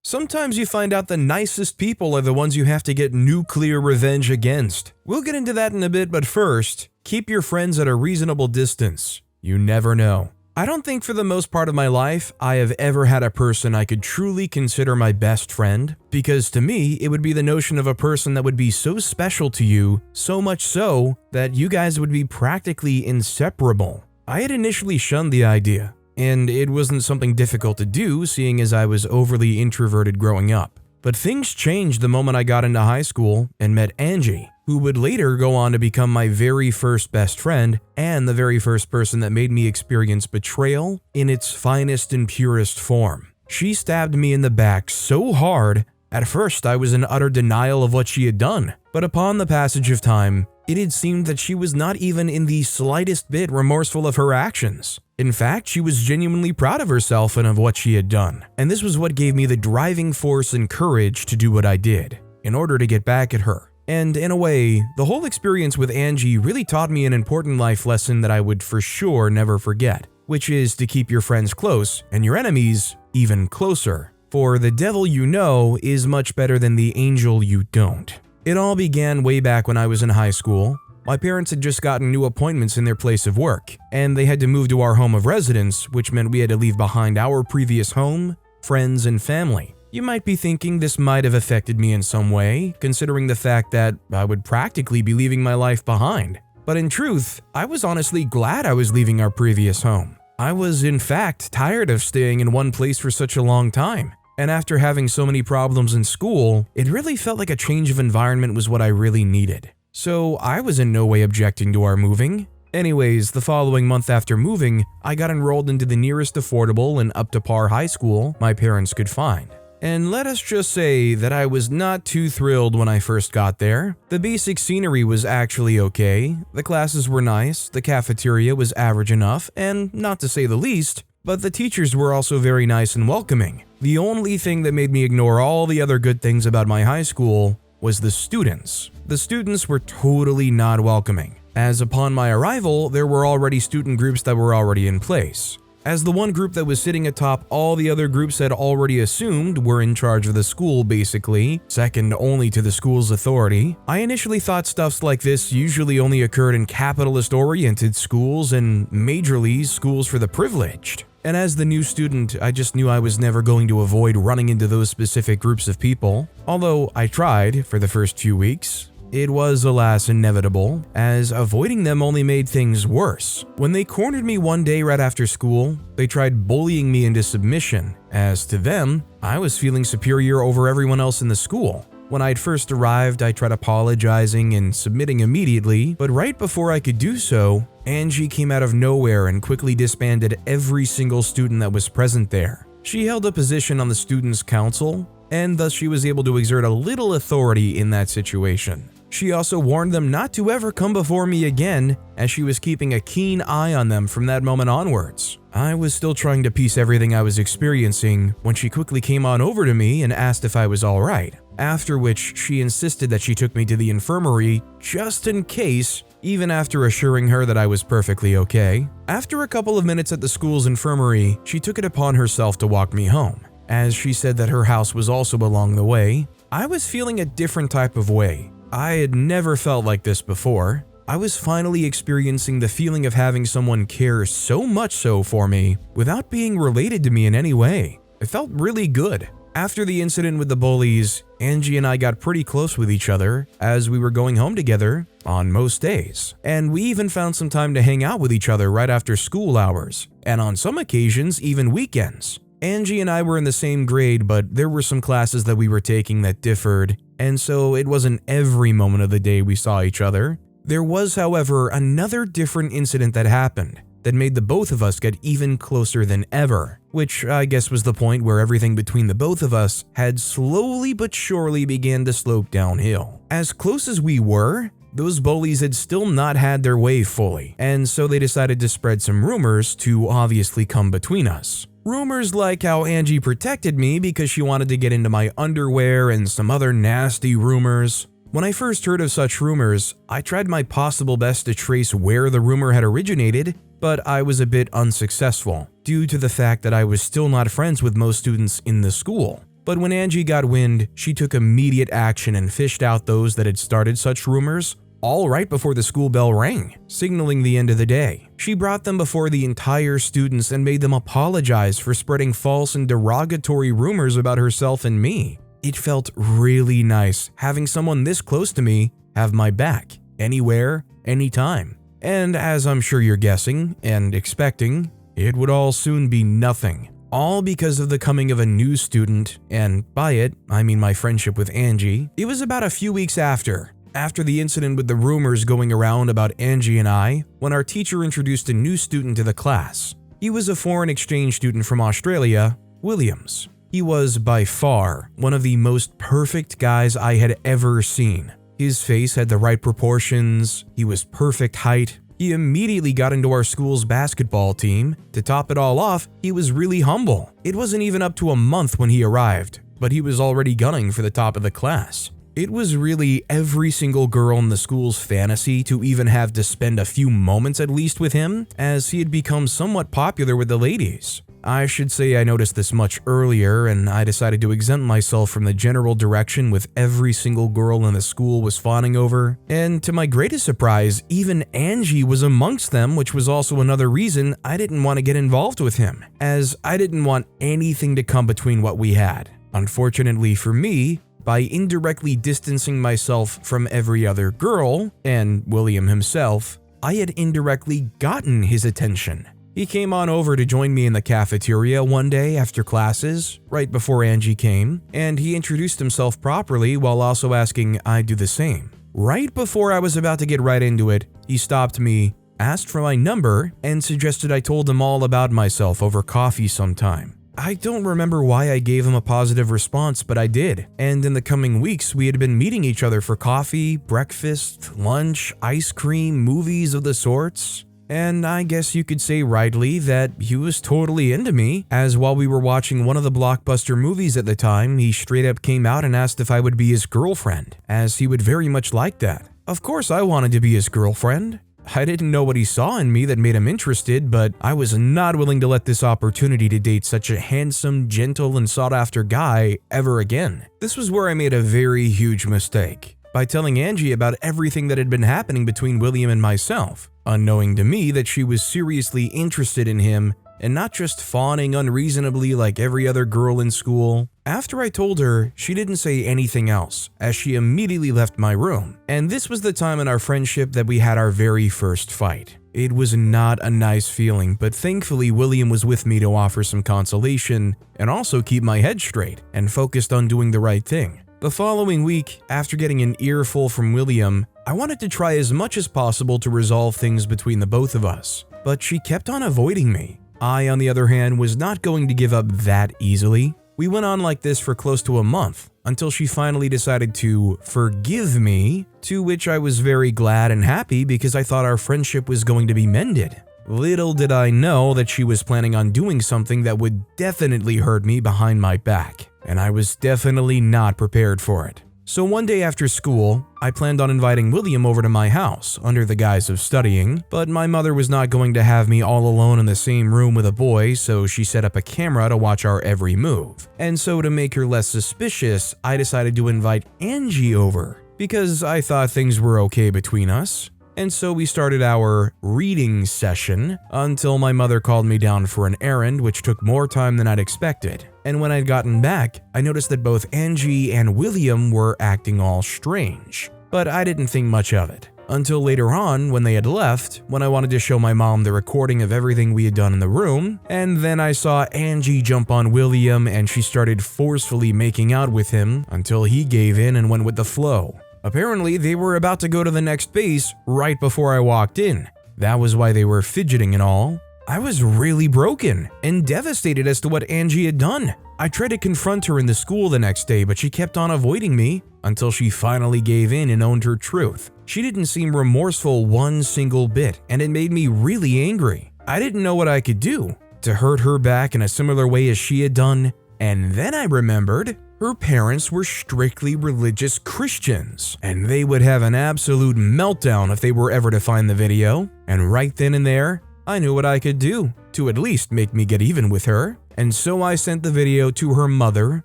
Sometimes you find out the nicest people are the ones you have to get nuclear revenge against. We'll get into that in a bit, but first, keep your friends at a reasonable distance. You never know. I don't think for the most part of my life I have ever had a person I could truly consider my best friend, because to me it would be the notion of a person that would be so special to you, so much so that you guys would be practically inseparable. I had initially shunned the idea, and it wasn't something difficult to do seeing as I was overly introverted growing up. But things changed the moment I got into high school and met Angie, who would later go on to become my very first best friend and the very first person that made me experience betrayal in its finest and purest form. She stabbed me in the back so hard, at first I was in utter denial of what she had done, but upon the passage of time, it had seemed that she was not even in the slightest bit remorseful of her actions. In fact, she was genuinely proud of herself and of what she had done, and this was what gave me the driving force and courage to do what I did, in order to get back at her. And in a way, the whole experience with Angie really taught me an important life lesson that I would for sure never forget, which is to keep your friends close and your enemies even closer. For the devil you know is much better than the angel you don't. It all began way back when I was in high school. My parents had just gotten new appointments in their place of work, and they had to move to our home of residence, which meant we had to leave behind our previous home, friends, and family. You might be thinking this might have affected me in some way, considering the fact that I would practically be leaving my life behind. But in truth, I was honestly glad I was leaving our previous home. I was, in fact, tired of staying in one place for such a long time. And after having so many problems in school, it really felt like a change of environment was what I really needed. So I was in no way objecting to our moving. Anyways, the following month after moving, I got enrolled into the nearest affordable and up-to-par high school my parents could find. And let us just say that I was not too thrilled when I first got there. The basic scenery was actually okay, the classes were nice, the cafeteria was average enough, and not to say the least, but the teachers were also very nice and welcoming. The only thing that made me ignore all the other good things about my high school was the students. The students were totally not welcoming, as upon my arrival, there were already student groups that were already in place. As the one group that was sitting atop all the other groups had already assumed were in charge of the school basically, second only to the school's authority, I initially thought stuffs like this usually only occurred in capitalist-oriented schools and majorly schools for the privileged. And as the new student, I just knew I was never going to avoid running into those specific groups of people. Although I tried for the first few weeks, it was alas inevitable, as avoiding them only made things worse. When they cornered me one day right after school, they tried bullying me into submission, as to them, I was feeling superior over everyone else in the school. When I'd first arrived, I tried apologizing and submitting immediately, but right before I could do so, Angie came out of nowhere and quickly disbanded every single student that was present there. She held a position on the students' council, and thus she was able to exert a little authority in that situation. She also warned them not to ever come before me again, as she was keeping a keen eye on them from that moment onwards. I was still trying to piece everything I was experiencing when she quickly came on over to me and asked if I was alright, after which she insisted that she took me to the infirmary just in case, even after assuring her that I was perfectly okay. After a couple of minutes at the school's infirmary, she took it upon herself to walk me home, as she said that her house was also along the way. I was feeling a different type of way. I had never felt like this before. I was finally experiencing the feeling of having someone care so much so for me without being related to me in any way. It felt really good. After the incident with the bullies, Angie and I got pretty close with each other as we were going home together on most days. And we even found some time to hang out with each other right after school hours, and on some occasions even weekends. Angie and I were in the same grade, but there were some classes that we were taking that differed, and so it wasn't every moment of the day we saw each other. There was, however, another different incident that happened that made the both of us get even closer than ever, which I guess was the point where everything between the both of us had slowly but surely began to slope downhill. As close as we were, those bullies had still not had their way fully, and so they decided to spread some rumors to obviously come between us. Rumors like how Angie protected me because she wanted to get into my underwear and some other nasty rumors. When I first heard of such rumors, I tried my possible best to trace where the rumor had originated, but I was a bit unsuccessful due to the fact that I was still not friends with most students in the school. But when Angie got wind, she took immediate action and fished out those that had started such rumors, all right before the school bell rang, signaling the end of the day. She brought them before the entire students and made them apologize for spreading false and derogatory rumors about herself and me. It felt really nice having someone this close to me have my back, anywhere, anytime. And as I'm sure you're guessing and expecting, it would all soon be nothing. All because of the coming of a new student, and by it, I mean my friendship with Angie. It was about a few weeks after the incident with the rumors going around about Angie and I, when our teacher introduced a new student to the class. He was a foreign exchange student from Australia, Williams. He was by far one of the most perfect guys I had ever seen. His face had the right proportions, he was perfect height. He immediately got into our school's basketball team. To top it all off, he was really humble. It wasn't even up to a month when he arrived, but he was already gunning for the top of the class. It was really every single girl in the school's fantasy to even have to spend a few moments at least with him, as he had become somewhat popular with the ladies. I should say I noticed this much earlier, and I decided to exempt myself from the general direction with every single girl in the school was fawning over. And to my greatest surprise, even Angie was amongst them, which was also another reason I didn't want to get involved with him, as I didn't want anything to come between what we had. Unfortunately for me, by indirectly distancing myself from every other girl, and William himself, I had indirectly gotten his attention. He came on over to join me in the cafeteria one day after classes, right before Angie came, and he introduced himself properly while also asking I do the same. Right before I was about to get right into it, he stopped me, asked for my number, and suggested I told him all about myself over coffee sometime. I don't remember why I gave him a positive response, but I did. And in the coming weeks, we had been meeting each other for coffee, breakfast, lunch, ice cream, movies of the sorts. And I guess you could say rightly that he was totally into me, as while we were watching one of the blockbuster movies at the time, he straight up came out and asked if I would be his girlfriend, as he would very much like that. Of course I wanted to be his girlfriend. I didn't know what he saw in me that made him interested, but I was not willing to let this opportunity to date such a handsome, gentle, and sought-after guy ever again. This was where I made a very huge mistake, by telling Angie about everything that had been happening between William and myself, unknowing to me that she was seriously interested in him and not just fawning unreasonably like every other girl in school. After I told her, she didn't say anything else, as she immediately left my room. And this was the time in our friendship that we had our very first fight. It was not a nice feeling, but thankfully William was with me to offer some consolation and also keep my head straight and focused on doing the right thing. The following week, after getting an earful from William, I wanted to try as much as possible to resolve things between the both of us, but she kept on avoiding me. I, on the other hand, was not going to give up that easily. We went on like this for close to a month, until she finally decided to forgive me, to which I was very glad and happy because I thought our friendship was going to be mended. Little did I know that she was planning on doing something that would definitely hurt me behind my back, and I was definitely not prepared for it. So one day after school, I planned on inviting William over to my house under the guise of studying, but my mother was not going to have me all alone in the same room with a boy, so she set up a camera to watch our every move. And so to make her less suspicious, I decided to invite Angie over, because I thought things were okay between us. And so we started our reading session until my mother called me down for an errand, which took more time than I'd expected. And when I'd gotten back, I noticed that both Angie and William were acting all strange. But I didn't think much of it. Until later on, when they had left, when I wanted to show my mom the recording of everything we had done in the room, and then I saw Angie jump on William and she started forcefully making out with him until he gave in and went with the flow. Apparently, they were about to go to the next base right before I walked in. That was why they were fidgeting and all. I was really broken and devastated as to what Angie had done. I tried to confront her in the school the next day, but she kept on avoiding me until she finally gave in and owned her truth. She didn't seem remorseful one single bit, and it made me really angry. I didn't know what I could do to hurt her back in a similar way as she had done, and then I remembered her parents were strictly religious Christians, and they would have an absolute meltdown if they were ever to find the video. And right then and there, I knew what I could do to at least make me get even with her. And so I sent the video to her mother,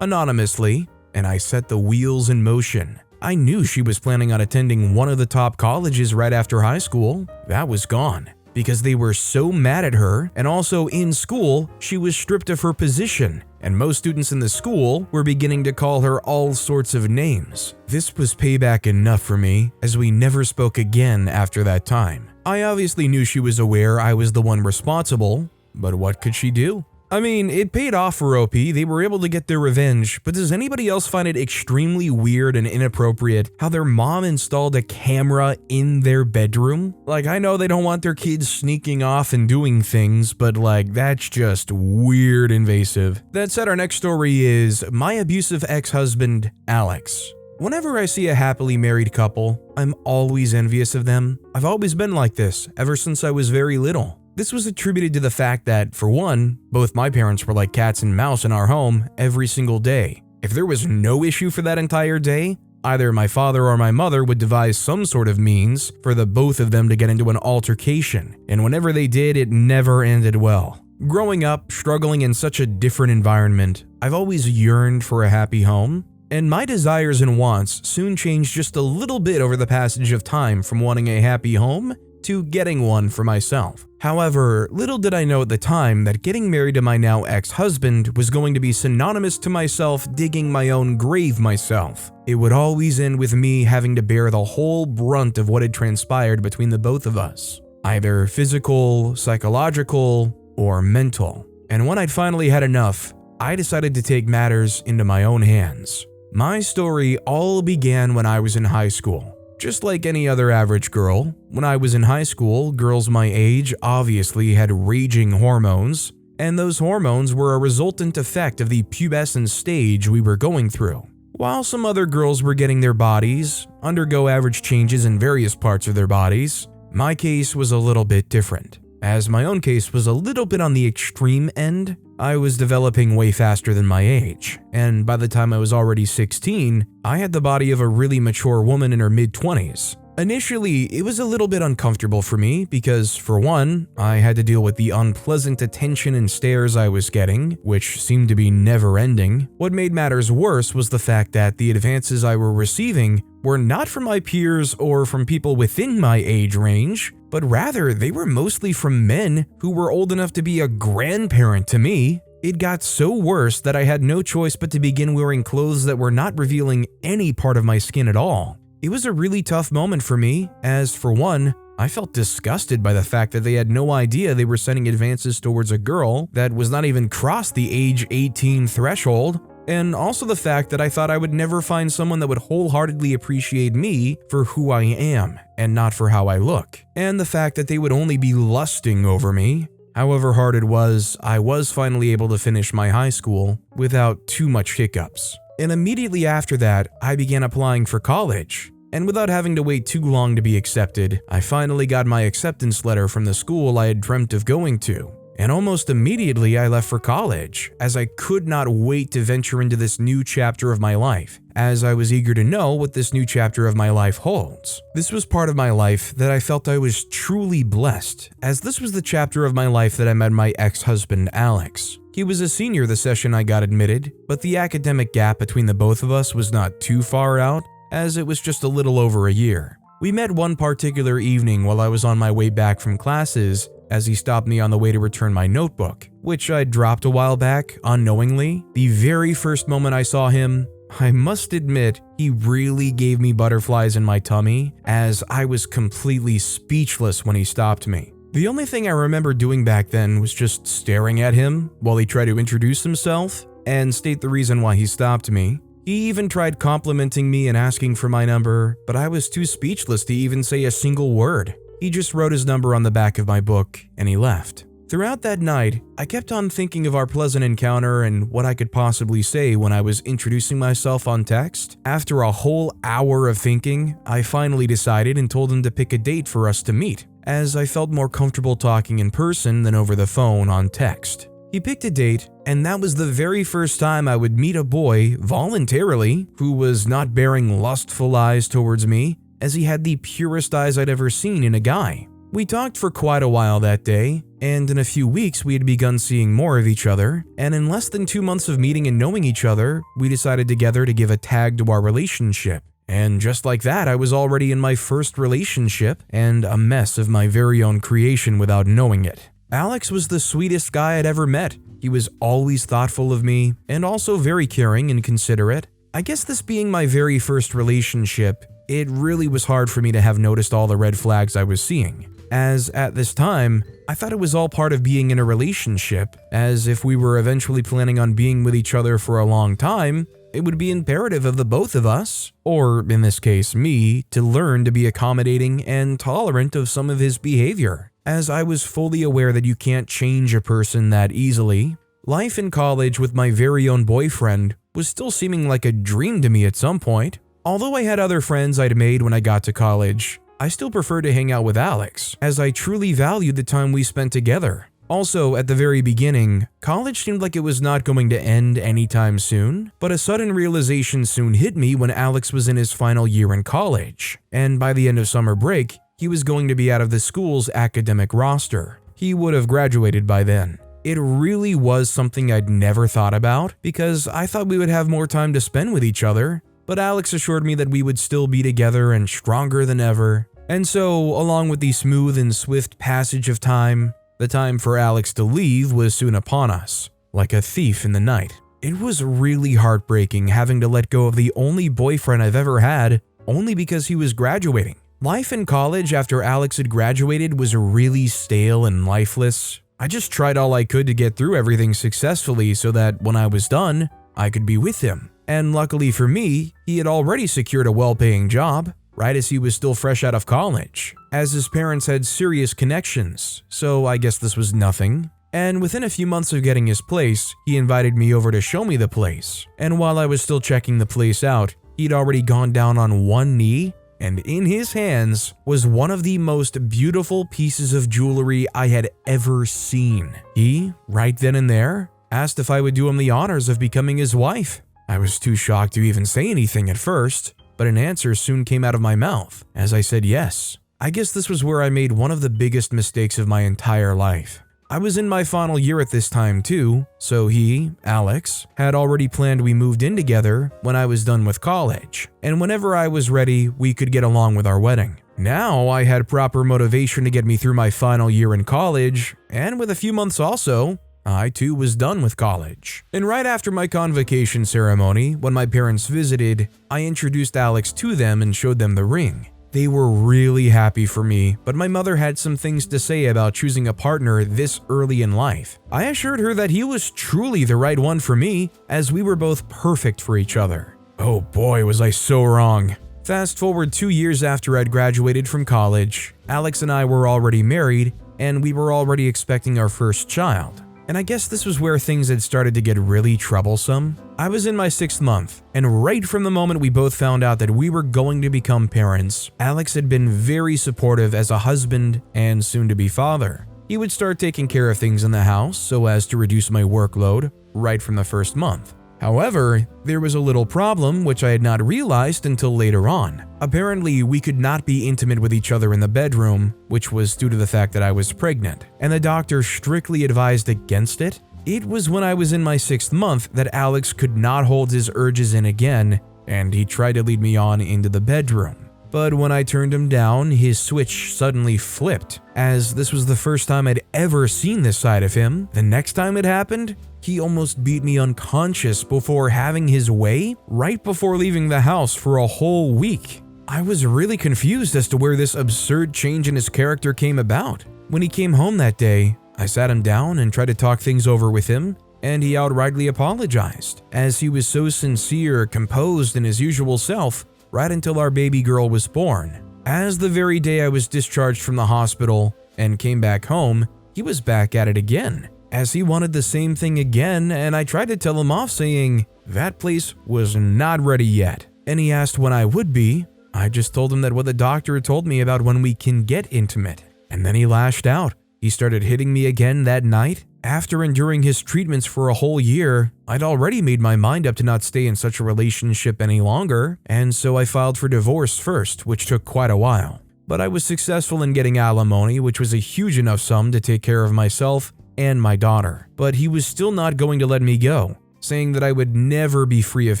anonymously, and I set the wheels in motion. I knew she was planning on attending one of the top colleges right after high school. That was gone, because they were so mad at her, and also in school, she was stripped of her position, and most students in the school were beginning to call her all sorts of names. This was payback enough for me, as we never spoke again after that time. I obviously knew she was aware I was the one responsible, but what could she do? I mean, it paid off for OP, they were able to get their revenge, but does anybody else find it extremely weird and inappropriate how their mom installed a camera in their bedroom? Like, I know they don't want their kids sneaking off and doing things, but like, that's just weird invasive. That said, our next story is My Abusive Ex-Husband, Alex. Whenever I see a happily married couple, I'm always envious of them. I've always been like this, ever since I was very little. This was attributed to the fact that, for one, both my parents were like cats and mouse in our home every single day. If there was no issue for that entire day, either my father or my mother would devise some sort of means for the both of them to get into an altercation, and whenever they did, it never ended well. Growing up, struggling in such a different environment, I've always yearned for a happy home, and my desires and wants soon changed just a little bit over the passage of time from wanting a happy home to getting one for myself. However, little did I know at the time that getting married to my now ex-husband was going to be synonymous to myself digging my own grave myself. It would always end with me having to bear the whole brunt of what had transpired between the both of us, either physical, psychological, or mental. And when I'd finally had enough, I decided to take matters into my own hands. My story all began when I was in high school. Just like any other average girl, when I was in high school, girls my age obviously had raging hormones, and those hormones were a resultant effect of the pubescent stage we were going through. While some other girls were getting their bodies undergo average changes in various parts of their bodies, my case was a little bit different. As my own case was a little bit on the extreme end, I was developing way faster than my age, and by the time I was already 16, I had the body of a really mature woman in her mid-20s. Initially, it was a little bit uncomfortable for me because, for one, I had to deal with the unpleasant attention and stares I was getting, which seemed to be never-ending. What made matters worse was the fact that the advances I were receiving were not from my peers or from people within my age range, but rather they were mostly from men who were old enough to be a grandparent to me. It got so worse that I had no choice but to begin wearing clothes that were not revealing any part of my skin at all. It was a really tough moment for me, as for one, I felt disgusted by the fact that they had no idea they were sending advances towards a girl that was not even crossed the age 18 threshold, and also the fact that I thought I would never find someone that would wholeheartedly appreciate me for who I am and not for how I look, and the fact that they would only be lusting over me. However hard it was, I was finally able to finish my high school without too much hiccups. And immediately after that, I began applying for college. And without having to wait too long to be accepted, I finally got my acceptance letter from the school I had dreamt of going to. And almost immediately I left for college, as I could not wait to venture into this new chapter of my life, as I was eager to know what this new chapter of my life holds. This was part of my life that I felt I was truly blessed, as this was the chapter of my life that I met my ex-husband, Alex. He was a senior the session I got admitted, but the academic gap between the both of us was not too far out, as it was just a little over a year. We met one particular evening while I was on my way back from classes, as he stopped me on the way to return my notebook, which I dropped a while back, unknowingly. The very first moment I saw him, I must admit, he really gave me butterflies in my tummy, as I was completely speechless when he stopped me. The only thing I remember doing back then was just staring at him while he tried to introduce himself and state the reason why he stopped me. He even tried complimenting me and asking for my number, but I was too speechless to even say a single word. He just wrote his number on the back of my book, and he left. Throughout that night, I kept on thinking of our pleasant encounter and what I could possibly say when I was introducing myself on text. After a whole hour of thinking, I finally decided and told him to pick a date for us to meet, as I felt more comfortable talking in person than over the phone on text. He picked a date, and that was the very first time I would meet a boy voluntarily who was not bearing lustful eyes towards me, as he had the purest eyes I'd ever seen in a guy. We talked for quite a while that day, and in a few weeks we had begun seeing more of each other, and in less than 2 months of meeting and knowing each other, we decided together to give a tag to our relationship. And just like that, I was already in my first relationship and a mess of my very own creation without knowing it. Alex was the sweetest guy I'd ever met. He was always thoughtful of me and also very caring and considerate. I guess this being my very first relationship, it really was hard for me to have noticed all the red flags I was seeing, as at this time, I thought it was all part of being in a relationship, as if we were eventually planning on being with each other for a long time, it would be imperative of the both of us, or in this case me, to learn to be accommodating and tolerant of some of his behavior, as I was fully aware that you can't change a person that easily. Life in college with my very own boyfriend was still seeming like a dream to me at some point. Although I had other friends I'd made when I got to college, I still preferred to hang out with Alex, as I truly valued the time we spent together. Also, at the very beginning, college seemed like it was not going to end anytime soon, but a sudden realization soon hit me when Alex was in his final year in college, and by the end of summer break, he was going to be out of the school's academic roster. He would have graduated by then. It really was something I'd never thought about, because I thought we would have more time to spend with each other, but Alex assured me that we would still be together and stronger than ever. And so, along with the smooth and swift passage of time, the time for Alex to leave was soon upon us, like a thief in the night. It was really heartbreaking having to let go of the only boyfriend I've ever had, only because he was graduating. Life in college after Alex had graduated was really stale and lifeless. I just tried all I could to get through everything successfully so that when I was done, I could be with him. And luckily for me, he had already secured a well-paying job, right as he was still fresh out of college, as his parents had serious connections, so I guess this was nothing. And within a few months of getting his place, he invited me over to show me the place. And while I was still checking the place out, he'd already gone down on one knee, and in his hands was one of the most beautiful pieces of jewelry I had ever seen. He, right then and there, asked if I would do him the honors of becoming his wife. I was too shocked to even say anything at first, but an answer soon came out of my mouth, as I said yes. I guess this was where I made one of the biggest mistakes of my entire life. I was in my final year at this time too, so he, Alex, had already planned we moved in together when I was done with college, and whenever I was ready, we could get along with our wedding. Now I had proper motivation to get me through my final year in college, and with a few months also, I too was done with college. And right after my convocation ceremony, when my parents visited, I introduced Alex to them and showed them the ring. They were really happy for me, but my mother had some things to say about choosing a partner this early in life. I assured her that he was truly the right one for me, as we were both perfect for each other. Oh boy, was I so wrong. Fast forward 2 years after I'd graduated from college, Alex and I were already married, and we were already expecting our first child. And I guess this was where things had started to get really troublesome. I was in my 6th month, and right from the moment we both found out that we were going to become parents, Alex had been very supportive as a husband and soon-to-be father. He would start taking care of things in the house so as to reduce my workload right from the first month. However, there was a little problem which I had not realized until later on. Apparently, we could not be intimate with each other in the bedroom, which was due to the fact that I was pregnant, and the doctor strictly advised against it. It was when I was in my 6th month that Alex could not hold his urges in again, and he tried to lead me on into the bedroom. But when I turned him down, his switch suddenly flipped, as this was the first time I'd ever seen this side of him. The next time it happened, he almost beat me unconscious before having his way right before leaving the house for a whole week. I was really confused as to where this absurd change in his character came about. When he came home that day, I sat him down and tried to talk things over with him, and he outrightly apologized, as he was so sincere, composed, and his usual self, right until our baby girl was born. As the very day I was discharged from the hospital and came back home, he was back at it again, as he wanted the same thing again, and I tried to tell him off saying that place was not ready yet, and he asked when I would be. I just told him that what the doctor told me about when we can get intimate, and then he lashed out. He started hitting me again that night. After enduring his treatments for a whole year, I'd already made my mind up to not stay in such a relationship any longer, and so I filed for divorce first, which took quite a while. but I was successful in getting alimony, which was a huge enough sum to take care of myself and my daughter. But he was still not going to let me go, saying that I would never be free of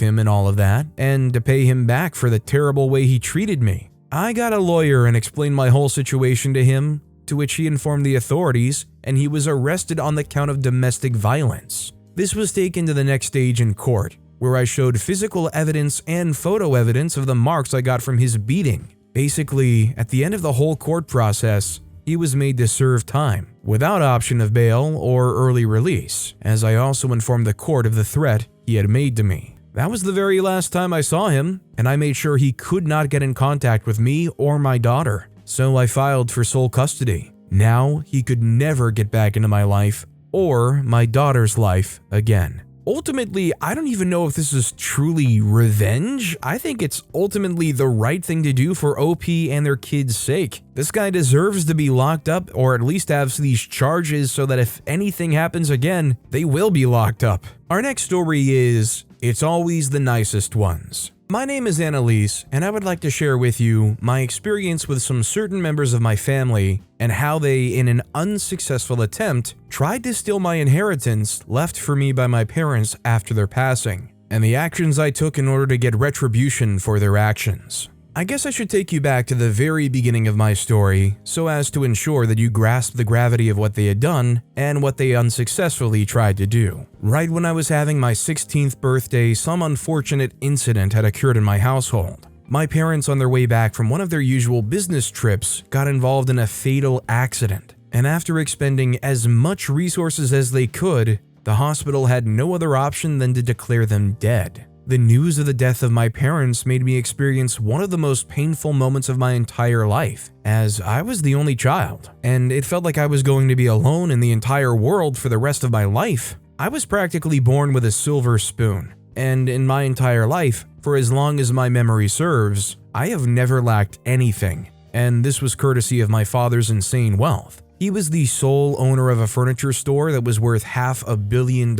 him and all of that, and to pay him back for the terrible way he treated me. I got a lawyer and explained my whole situation to him, to which he informed the authorities, and he was arrested on the count of domestic violence. This was taken to the next stage in court, where I showed physical evidence and photo evidence of the marks I got from his beating. Basically, at the end of the whole court process, he was made to serve time, without option of bail or early release, as I also informed the court of the threat he had made to me. That was the very last time I saw him, and I made sure he could not get in contact with me or my daughter, so I filed for sole custody. Now he could never get back into my life or my daughter's life again. Ultimately, I don't even know if this is truly revenge. I think it's ultimately the right thing to do for OP and their kids' sake. This guy deserves to be locked up, or at least have these charges so that if anything happens again, they will be locked up. Our next story is, It's Always the Nicest Ones. My name is Annalise, and I would like to share with you my experience with some certain members of my family and how they, in an unsuccessful attempt, tried to steal my inheritance left for me by my parents after their passing, and the actions I took in order to get retribution for their actions. I guess I should take you back to the very beginning of my story so as to ensure that you grasp the gravity of what they had done and what they unsuccessfully tried to do. Right when I was having my 16th birthday, some unfortunate incident had occurred in my household. My parents, on their way back from one of their usual business trips, got involved in a fatal accident, and after expending as much resources as they could, the hospital had no other option than to declare them dead. The news of the death of my parents made me experience one of the most painful moments of my entire life, as I was the only child, and it felt like I was going to be alone in the entire world for the rest of my life. I was practically born with a silver spoon, and in my entire life, for as long as my memory serves, I have never lacked anything, and this was courtesy of my father's insane wealth. He was the sole owner of a furniture store that was worth $500 million,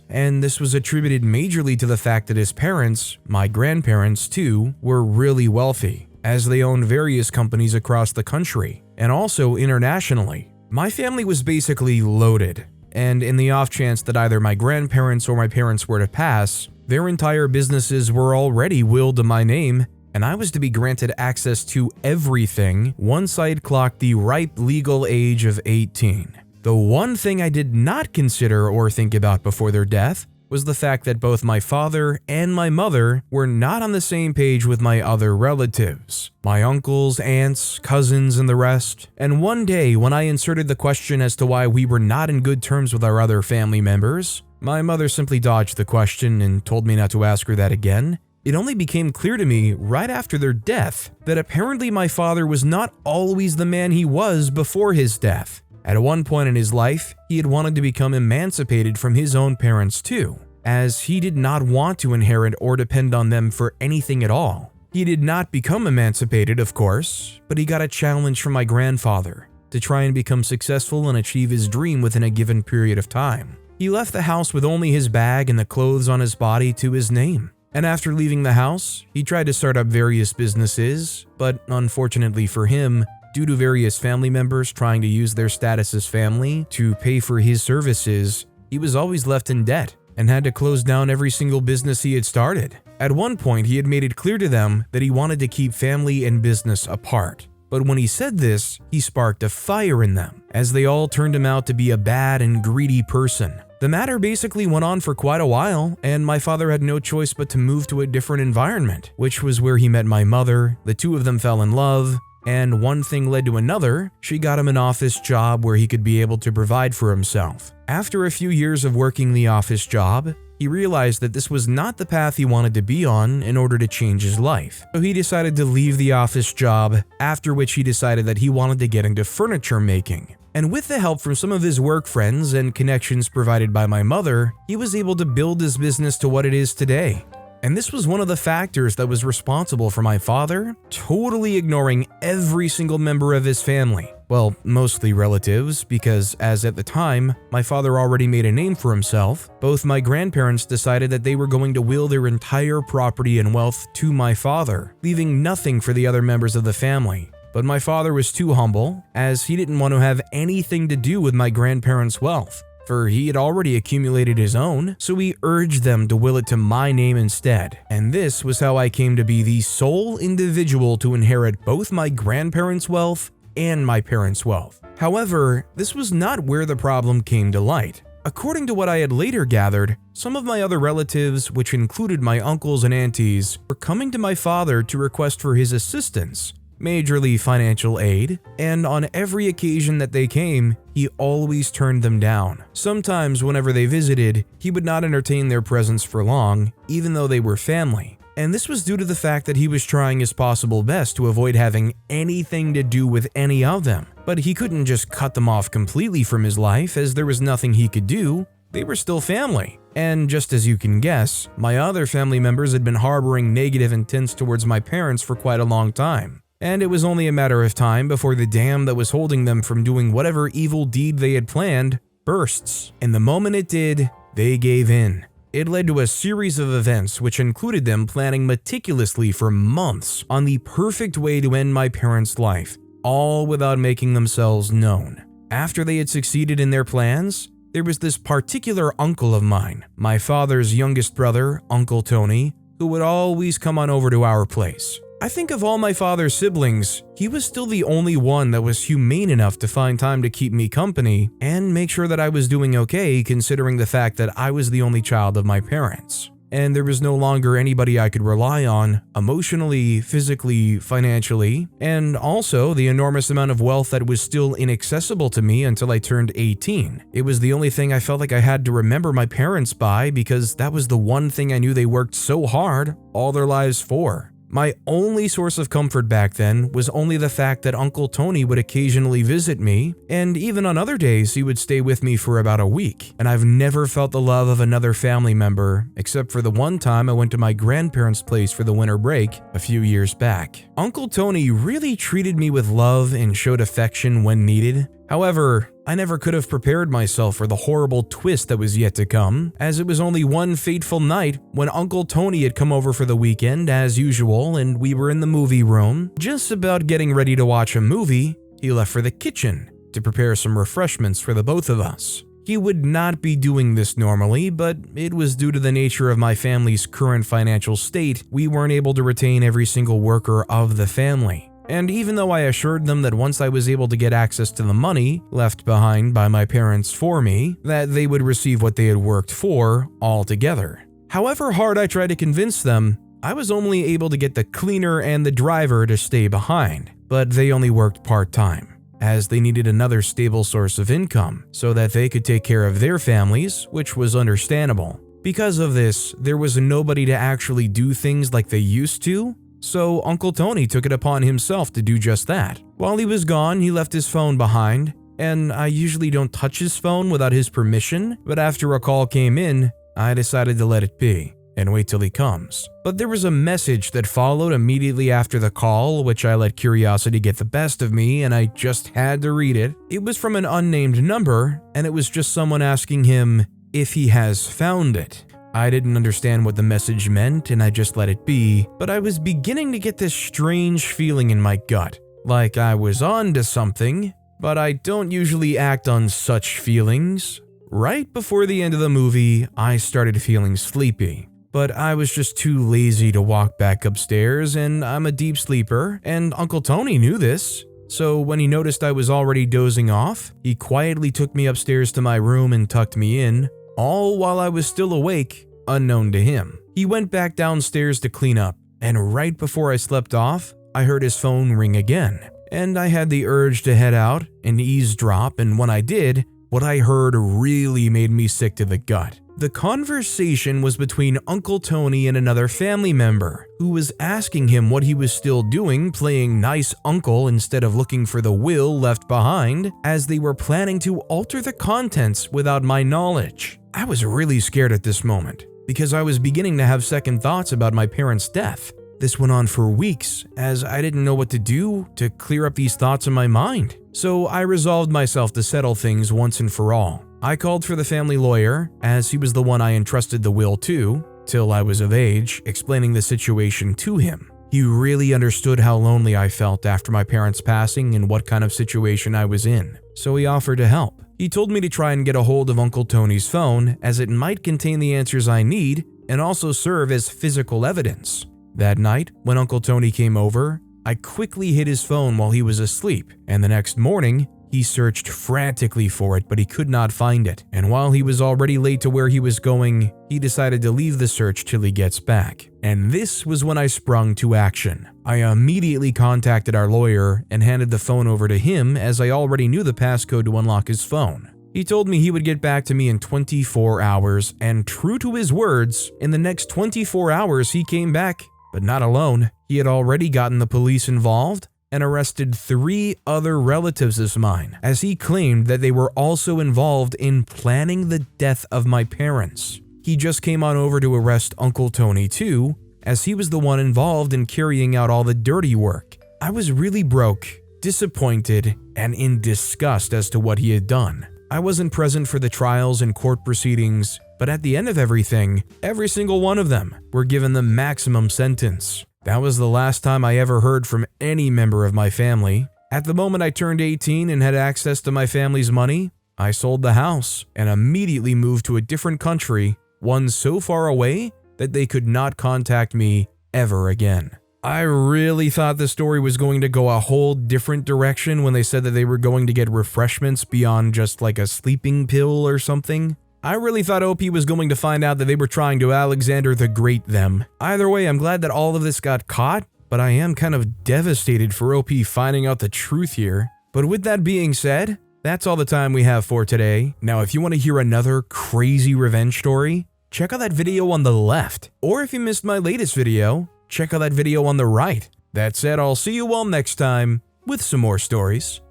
and this was attributed majorly to the fact that his parents, my grandparents too, were really wealthy, as they owned various companies across the country, and also internationally. My family was basically loaded, and in the off chance that either my grandparents or my parents were to pass, their entire businesses were already willed to my name, and I was to be granted access to everything once I had clocked the ripe legal age of 18. The one thing I did not consider or think about before their death was the fact that both my father and my mother were not on the same page with my other relatives, my uncles, aunts, cousins, and the rest. And one day, when I inserted the question as to why we were not in good terms with our other family members, my mother simply dodged the question and told me not to ask her that again. It only became clear to me right after their death that apparently my father was not always the man he was before his death. At one point in his life, he had wanted to become emancipated from his own parents too, as he did not want to inherit or depend on them for anything at all. He did not become emancipated, of course, but he got a challenge from my grandfather to try and become successful and achieve his dream within a given period of time. He left the house with only his bag and the clothes on his body to his name. And after leaving the house, he tried to start up various businesses, but unfortunately for him, due to various family members trying to use their status as family to pay for his services, he was always left in debt and had to close down every single business he had started. At one point, he had made it clear to them that he wanted to keep family and business apart. But when he said this, he sparked a fire in them, as they all turned him out to be a bad and greedy person. The matter basically went on for quite a while, and my father had no choice but to move to a different environment, which was where he met my mother. The two of them fell in love, and one thing led to another. She got him an office job where he could be able to provide for himself. After a few years of working the office job, he realized that this was not the path he wanted to be on in order to change his life. So he decided to leave the office job, after which he decided that he wanted to get into furniture making. And with the help from some of his work friends and connections provided by my mother, he was able to build his business to what it is today. And this was one of the factors that was responsible for my father totally ignoring every single member of his family. Well, mostly relatives, because as at the time, my father already made a name for himself. Both my grandparents decided that they were going to will their entire property and wealth to my father, leaving nothing for the other members of the family. but my father was too humble, as he didn't want to have anything to do with my grandparents' wealth, for he had already accumulated his own, so he urged them to will it to my name instead. And this was how I came to be the sole individual to inherit both my grandparents' wealth and my parents' wealth. However, this was not where the problem came to light. According to what I had later gathered, some of my other relatives, which included my uncles and aunties, were coming to my father to request for his assistance, majorly financial aid, and on every occasion that they came, he always turned them down. Sometimes whenever they visited, he would not entertain their presence for long, even though they were family. And this was due to the fact that he was trying his possible best to avoid having anything to do with any of them. But he couldn't just cut them off completely from his life, as there was nothing he could do. They were still family. And just as you can guess, my other family members had been harboring negative intents towards my parents for quite a long time. And it was only a matter of time before the dam that was holding them from doing whatever evil deed they had planned bursts. And the moment it did, they gave in. It led to a series of events which included them planning meticulously for months on the perfect way to end my parents' life, all without making themselves known. After they had succeeded in their plans, there was this particular uncle of mine, my father's youngest brother, Uncle Tony, who would always come on over to our place. I think of all my father's siblings, he was still the only one that was humane enough to find time to keep me company and make sure that I was doing okay, considering the fact that I was the only child of my parents. And there was no longer anybody I could rely on emotionally, physically, financially, and also the enormous amount of wealth that was still inaccessible to me until I turned 18. It was the only thing I felt like I had to remember my parents by, because that was the one thing I knew they worked so hard all their lives for. My only source of comfort back then was only the fact that Uncle Tony would occasionally visit me, and even on other days he would stay with me for about a week. And I've never felt the love of another family member, except for the one time I went to my grandparents' place for the winter break a few years back. Uncle Tony really treated me with love and showed affection when needed. However, I never could have prepared myself for the horrible twist that was yet to come, as it was only one fateful night when Uncle Tony had come over for the weekend as usual, and we were in the movie room. Just about getting ready to watch a movie, he left for the kitchen to prepare some refreshments for the both of us. He would not be doing this normally, but it was due to the nature of my family's current financial state, we weren't able to retain every single worker of the family. And even though I assured them that once I was able to get access to the money left behind by my parents for me, that they would receive what they had worked for altogether. However hard I tried to convince them, I was only able to get the cleaner and the driver to stay behind, but they only worked part-time, as they needed another stable source of income so that they could take care of their families, which was understandable. Because of this, there was nobody to actually do things like they used to, so Uncle Tony took it upon himself to do just that. While he was gone, he left his phone behind, and I usually don't touch his phone without his permission, but after a call came in, I decided to let it be and wait till he comes. But there was a message that followed immediately after the call, which I let curiosity get the best of me, and I just had to read it. It was from an unnamed number, and it was just someone asking him if he has found it. I didn't understand what the message meant, and I just let it be, but I was beginning to get this strange feeling in my gut, like I was on to something, but I don't usually act on such feelings. Right before the end of the movie, I started feeling sleepy, but I was just too lazy to walk back upstairs, and I'm a deep sleeper, and Uncle Tony knew this. So when he noticed I was already dozing off, he quietly took me upstairs to my room and tucked me in, all while I was still awake, unknown to him. He went back downstairs to clean up, and right before I slept off, I heard his phone ring again, and I had the urge to head out and eavesdrop, and when I did, what I heard really made me sick to the gut. The conversation was between Uncle Tony and another family member, who was asking him what he was still doing playing nice uncle instead of looking for the will left behind, as they were planning to alter the contents without my knowledge. I was really scared at this moment, because I was beginning to have second thoughts about my parents' death. This went on for weeks, as I didn't know what to do to clear up these thoughts in my mind. So I resolved myself to settle things once and for all. I called for the family lawyer, as he was the one I entrusted the will to, till I was of age, explaining the situation to him. He really understood how lonely I felt after my parents' passing and what kind of situation I was in, so he offered to help. He told me to try and get a hold of Uncle Tony's phone, as it might contain the answers I need and also serve as physical evidence. That night, when Uncle Tony came over, I quickly hid his phone while he was asleep, and the next morning, he searched frantically for it, but he could not find it. And while he was already late to where he was going, he decided to leave the search till he gets back. And this was when I sprung to action. I immediately contacted our lawyer and handed the phone over to him, as I already knew the passcode to unlock his phone. He told me he would get back to me in 24 hours, and true to his words, in the next 24 hours he came back. But not alone. He had already gotten the police involved and arrested 3 other relatives of mine, as he claimed that they were also involved in planning the death of my parents. He just came on over to arrest Uncle Tony too, as he was the one involved in carrying out all the dirty work. I was really broke, disappointed, and in disgust as to what he had done. I wasn't present for the trials and court proceedings, but at the end of everything, every single one of them were given the maximum sentence. That was the last time I ever heard from any member of my family. At the moment I turned 18 and had access to my family's money, I sold the house and immediately moved to a different country, one so far away that they could not contact me ever again. I really thought the story was going to go a whole different direction when they said that they were going to get refreshments beyond just like a sleeping pill or something. I really thought OP was going to find out that they were trying to Alexander the Great them. Either way, I'm glad that all of this got caught, but I am kind of devastated for OP finding out the truth here. But with that being said, that's all the time we have for today. Now, if you want to hear another crazy revenge story, check out that video on the left. Or if you missed my latest video, check out that video on the right. That said, I'll see you all next time with some more stories.